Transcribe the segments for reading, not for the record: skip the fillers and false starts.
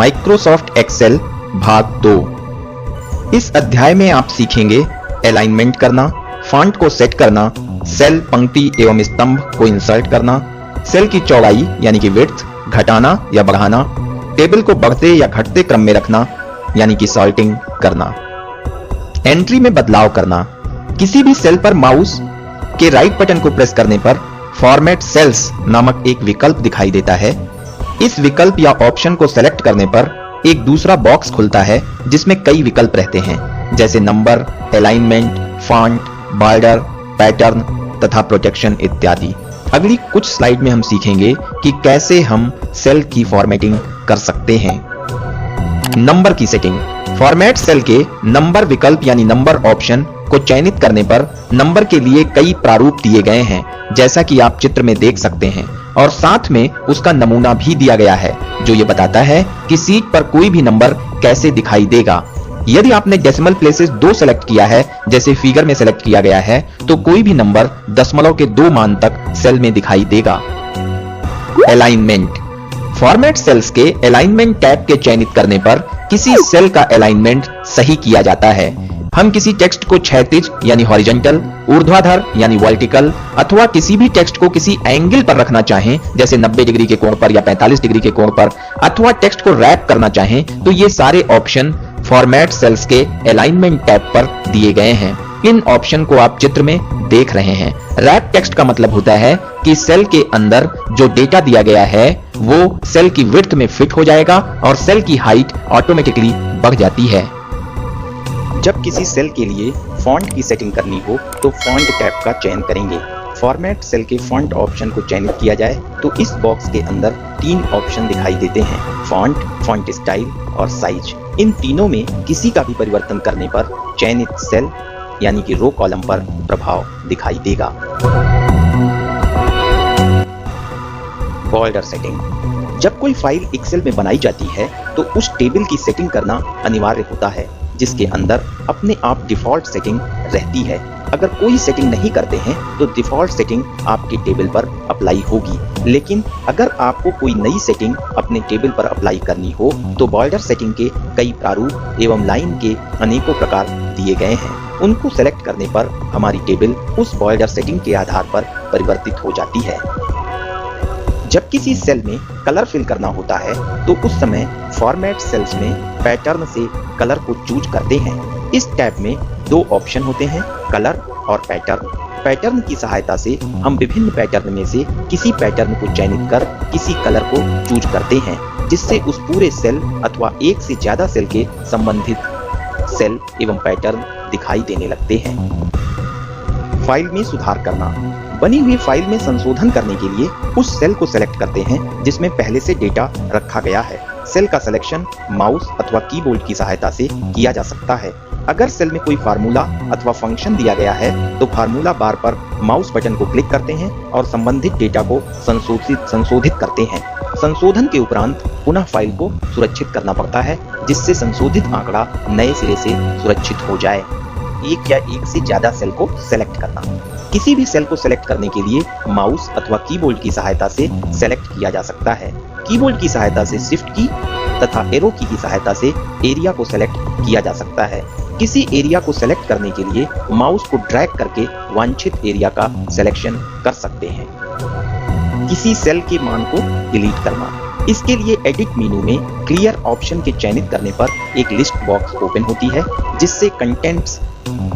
Microsoft Excel भाग 2। इस अध्याय में आप सीखेंगे अलाइनमेंट करना, फॉन्ट को सेट करना, सेल, पंक्ति एवं स्तंभ को इंसर्ट करना, सेल की चौड़ाई यानी कि विड्थ घटाना या बढ़ाना, टेबल को बढ़ते या घटते क्रम में रखना यानी कि सॉर्टिंग करना, एंट्री में बदलाव करना। किसी भी सेल पर माउस के राइट बटन को प्रेस करने पर फॉर्मेट सेल्स नामक एक विकल्प दिखाई देता है। इस विकल्प या ऑप्शन को सेलेक्ट करने पर एक दूसरा बॉक्स खुलता है जिसमें कई विकल्प रहते हैं, जैसे number, alignment, font, border, pattern तथा प्रोटेक्शन इत्यादि। अगली कुछ स्लाइड में हम सीखेंगे कि कैसे हम सेल की फॉर्मेटिंग कर सकते हैं। नंबर की सेटिंग। फॉर्मेट सेल के नंबर विकल्प यानी नंबर ऑप्शन को चयनित करने पर नंबर के लिए कई प्रारूप दिए गए हैं, जैसा कि आप चित्र में देख सकते हैं, और साथ में उसका नमूना भी दिया गया है जो ये बताता है कि शीट पर कोई भी नंबर कैसे दिखाई देगा। यदि आपने डेसिमल प्लेसेस 2 सेलेक्ट किया है, जैसे फिगर में सेलेक्ट किया गया है, तो कोई भी नंबर दशमलव के 2 मान तक सेल में दिखाई देगा। अलाइनमेंट। फॉर्मेट सेल्स के अलाइनमेंट टैब के चयनित करने पर किसी सेल का अलाइनमेंट सही किया जाता है। हम किसी टेक्स्ट को क्षैतिज यानी हॉरिजॉन्टल, ऊर्ध्वाधर यानी वर्टिकल अथवा किसी भी टेक्स्ट को किसी एंगल पर रखना चाहें, जैसे 90 डिग्री के कोण पर या 45 डिग्री के कोण पर, अथवा टेक्स्ट को रैप करना चाहें, तो ये सारे ऑप्शन फॉर्मेट सेल्स के अलाइनमेंट टैब पर दिए गए हैं। इन ऑप्शन को आप चित्र में देख रहे हैं। रैप टेक्स्ट का मतलब होता है कि सेल के अंदर जो डेटा दिया गया है वो सेल की विड्थ में फिट हो जाएगा और सेल की हाइट ऑटोमेटिकली बढ़ जाती है। जब किसी सेल के लिए फॉन्ट की सेटिंग करनी हो तो फॉन्ट टैब का चयन करेंगे। फॉर्मेट सेल के फॉन्ट ऑप्शन को चयनित किया जाए तो इस बॉक्स के अंदर 3 ऑप्शन दिखाई देते हैं, फॉन्ट, फॉन्ट स्टाइल और साइज। इन तीनों में किसी का भी परिवर्तन करने पर चयनित सेल यानी कि रो कॉलम पर प्रभाव दिखाई देगा। Border setting. जब कोई फाइल एक्सेल में बनाई जाती है तो उस टेबल की सेटिंग करना अनिवार्य होता है, जिसके अंदर अपने आप डिफॉल्ट सेटिंग रहती है। अगर कोई सेटिंग नहीं करते हैं तो डिफॉल्ट सेटिंग आपके टेबल पर अप्लाई होगी, लेकिन अगर आपको कोई नई सेटिंग अपने टेबल पर अप्लाई करनी हो तो बॉर्डर सेटिंग के कई प्रारूप एवं लाइन के अनेकों प्रकार दिए गए हैं। उनको सेलेक्ट करने पर हमारी टेबल उस बॉर्डर सेटिंग के आधार पर परिवर्तित हो जाती है। जब किसी सेल में कलर फिल करना होता है तो उस समय फॉर्मेट सेल्स में पैटर्न से कलर को चूज करते हैं। इस टैब में 2 ऑप्शन होते हैं, कलर और पैटर्न। पैटर्न की सहायता से हम विभिन्न पैटर्न में से किसी पैटर्न को चयनित कर किसी कलर को चूज करते हैं, जिससे उस पूरे सेल अथवा एक से ज्यादा सेल के संबंधित सेल एवं पैटर्न दिखाई देने लगते हैं। फाइल में सुधार करना। बनी हुई फाइल में संशोधन करने के लिए उस सेल को सेलेक्ट करते हैं जिसमें पहले से डेटा रखा गया है। सेल का सिलेक्शन माउस अथवा कीबोर्ड की सहायता से किया जा सकता है। अगर सेल में कोई फार्मूला अथवा फंक्शन दिया गया है तो फार्मूला बार पर माउस बटन को क्लिक करते हैं और संबंधित डेटा को संशोधित करते हैं। संशोधन के उपरांत पुनः फाइल को सुरक्षित करना पड़ता है, जिससे संशोधित आंकड़ा नए सिरे से सुरक्षित हो जाए। एक या एक से ज्यादा सेल को सेलेक्ट करना। किसी भी सेल को सेलेक्ट करने के लिए माउस अथवा कीबोर्ड की सहायता से सेलेक्ट किया जा सकता है। कीबोर्ड की सहायता से शिफ्ट की तथा एरो की सहायता से एरिया को सेलेक्ट किया जा सकता है। किसी एरिया को सेलेक्ट करने के लिए माउस को ड्रैग करके वांछित एरिया का सिलेक्शन कर सकते हैं। किसी सेल के मान को डिलीट करना। इसके लिए एडिट मेनू में क्लियर ऑप्शन के चयनित करने पर एक लिस्ट बॉक्स ओपन होती है, जिससे कंटेंट्स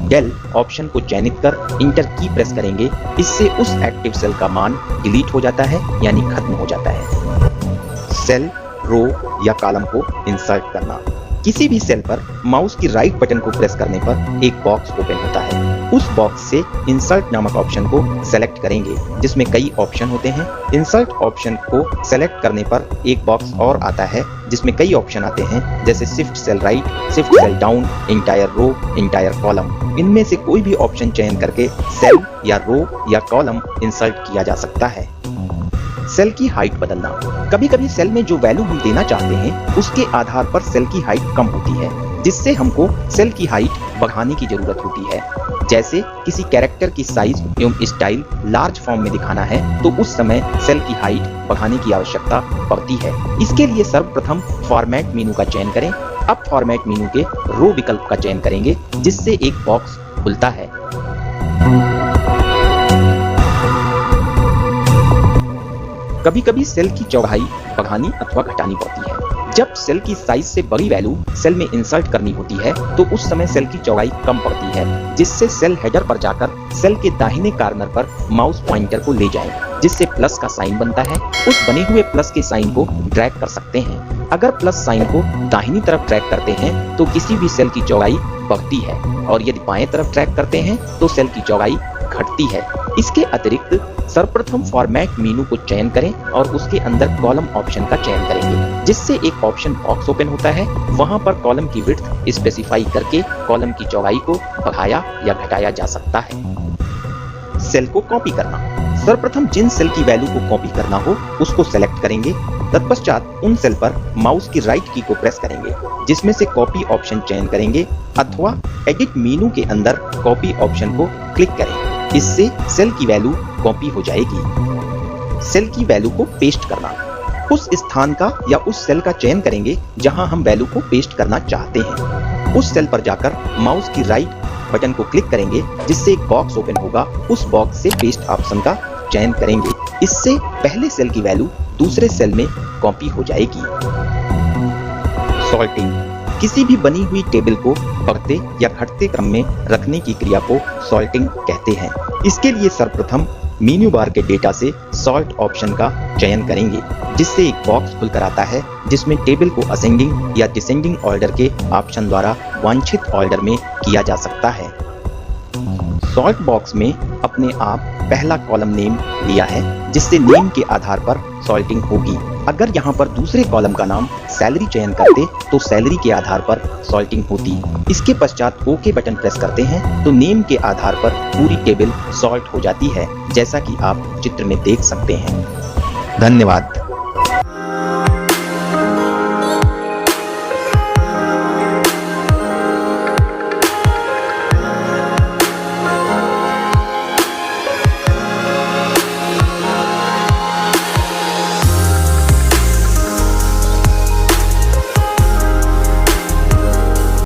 डेल ऑप्शन को चयनित कर इंटर की प्रेस करेंगे। इससे उस एक्टिव सेल का मान डिलीट हो जाता है यानी खत्म हो जाता है। सेल, रो या कॉलम को इंसर्ट करना। किसी भी सेल पर माउस की राइट बटन को प्रेस करने पर एक बॉक्स ओपन होता है। उस बॉक्स से इंसर्ट नामक ऑप्शन को सेलेक्ट करेंगे, जिसमें कई ऑप्शन होते हैं। इंसर्ट ऑप्शन को सेलेक्ट करने पर एक बॉक्स और आता है जिसमें कई ऑप्शन आते हैं, जैसे shift cell right, shift cell down, entire row, entire column. इनमें से कोई भी ऑप्शन चयन करके सेल या रो या कॉलम इंसर्ट किया जा सकता है। सेल की हाइट बदलना। कभी कभी सेल में जो वैल्यू हम देना चाहते हैं उसके आधार पर सेल की हाइट कम होती है, जिससे हमको सेल की हाइट बढ़ाने की जरूरत होती है। जैसे किसी कैरेक्टर की साइज एवं स्टाइल लार्ज फॉर्म में दिखाना है तो उस समय सेल की हाइट बढ़ाने की आवश्यकता पड़ती है। इसके लिए सर्वप्रथम फॉर्मेट मेनू का चयन करें। अब फॉर्मेट मेनू के रो विकल्प का चयन करेंगे, जिससे एक बॉक्स खुलता है। कभी कभी सेल की चौड़ाई बढ़ानी अथवा घटानी पड़ती है। जब सेल की साइज से बड़ी वैल्यू सेल में इंसर्ट करनी होती है तो उस समय सेल की चौड़ाई कम पड़ती है, जिससे सेल हेडर पर जाकर सेल के दाहिने कॉर्नर पर माउस पॉइंटर को ले जाएं, जिससे प्लस का साइन बनता है। उस बने हुए प्लस के साइन को ड्रैग कर सकते हैं। अगर प्लस साइन को दाहिनी तरफ ड्रैग करते हैं तो किसी भी सेल की चौड़ाई बढ़ती है, और यदि बाएं तरफ ड्रैग करते हैं तो सेल की चौड़ाई घटती है। इसके अतिरिक्त सर्वप्रथम फॉर्मेट मेनू को चयन करें और उसके अंदर कॉलम ऑप्शन का चयन करेंगे, जिससे एक ऑप्शन बॉक्स ओपन होता है। वहां पर कॉलम की विड्थ स्पेसिफाई करके कॉलम की चौड़ाई को बढ़ाया या घटाया जा सकता है। सेल को कॉपी करना। सर्वप्रथम जिन सेल की वैल्यू को कॉपी करना हो उसको सेलेक्ट करेंगे। तत्पश्चात उन सेल पर माउस की राइट की को प्रेस करेंगे, जिसमें से कॉपी ऑप्शन चयन करेंगे अथवा एडिट मेनू के अंदर कॉपी ऑप्शन को क्लिक करें। इससे सेल की वैल्यू कॉपी हो जाएगी। सेल की वैल्यू को पेस्ट करना। उस स्थान का या उस सेल का चयन करेंगे जहां हम वैल्यू को पेस्ट करना चाहते हैं। उस सेल पर जाकर माउस की राइट बटन को क्लिक करेंगे, जिससे एक बॉक्स ओपन होगा। उस बॉक्स से पेस्ट ऑप्शन का चयन करेंगे। इससे पहले सेल की वैल्यू दूसरे सेल में कॉपी हो जाएगी। सॉर्टिंग। किसी भी बनी हुई टेबल को बढ़ते या घटते क्रम में रखने की क्रिया को सॉर्टिंग कहते हैं। इसके लिए सर्वप्रथम मेन्यू बार के डेटा से सॉर्ट ऑप्शन का चयन करेंगे, जिससे एक बॉक्स खुलकर आता है जिसमें टेबल को असेंडिंग या डिसेंडिंग ऑर्डर के ऑप्शन द्वारा वांछित ऑर्डर में किया जा सकता है। सॉर्ट बॉक्स में अपने आप पहला कॉलम नेम लिया है, जिससे नेम के आधार पर सॉर्टिंग होगी। अगर यहाँ पर दूसरे कॉलम का नाम सैलरी चयन करते तो सैलरी के आधार पर सॉर्टिंग होती। इसके पश्चात ओके बटन प्रेस करते हैं तो नेम के आधार पर पूरी टेबल सॉर्ट हो जाती है, जैसा कि आप चित्र में देख सकते हैं। धन्यवाद।